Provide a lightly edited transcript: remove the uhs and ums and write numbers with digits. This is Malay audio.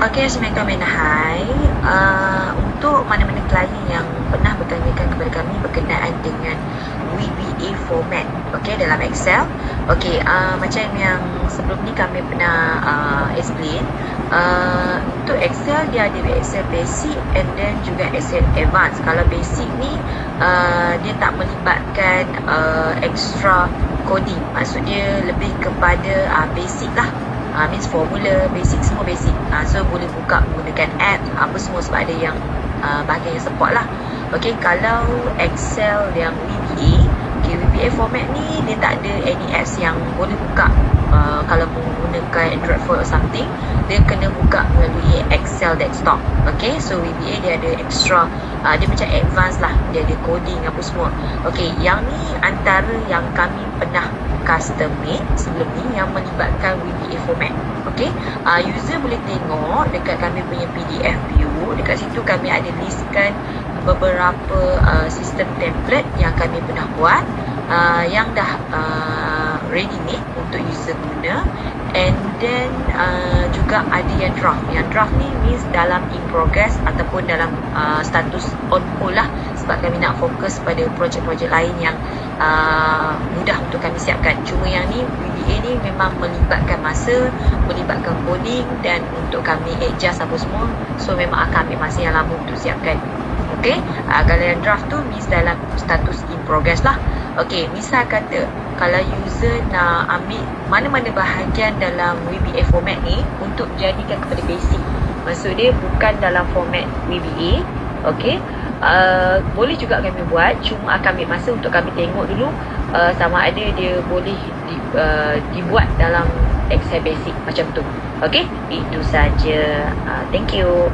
Okey, Assalamualaikum and hai. Untuk mana-mana klien yang pernah bertanyakan kepada kami berkenaan dengan VBA format, okey, dalam Excel. Okey, macam yang sebelum ni kami pernah explain, untuk Excel dia ada Excel basic and then juga Excel advanced. Kalau basic ni dia tak melibatkan extra coding. Maksud dia lebih kepada basic lah. Means formula, basic, semua basic. So boleh buka menggunakan app, apa semua sebab ada yang bahagian yang support lah. Okay, kalau Excel yang VBA, okay, VBA format ni dia tak ada any apps yang boleh buka. Kalau menggunakan Android phone or something, dia kena buka melalui Excel desktop. Okay, so VBA dia ada extra, dia macam advance lah, dia ada coding apa semua. Okay, yang ni antara yang kami pernah custom made sebelum ni yang melibatkan VBA format. Okay, user boleh tengok dekat kami punya PDF view. Dekat situ kami ada listkan beberapa sistem template yang kami pernah buat, yang dah ready made untuk user guna. And then juga ada yang draft. Yang draft ni means dalam in progress ataupun dalam status on hold lah, sebab kami nak fokus pada projek-projek lain yang mudah untuk kami siapkan. Cuma yang ni VBA ni memang melibatkan masa, melibatkan coding, dan untuk kami adjust apa semua, so memang akan ambil masa yang lama untuk siapkan. Okay, kalau yang draft tu means dalam status in progress lah. Okay, misal kata kalau user nak ambil mana-mana bahagian dalam VBA format ni untuk jadikan kepada basic, maksud dia bukan dalam format VBA. Okay, boleh juga kami buat, cuma akan ambil masa untuk kami tengok dulu sama ada dia boleh dibuat dalam Excel basic macam tu. Okay, itu saja. Thank you.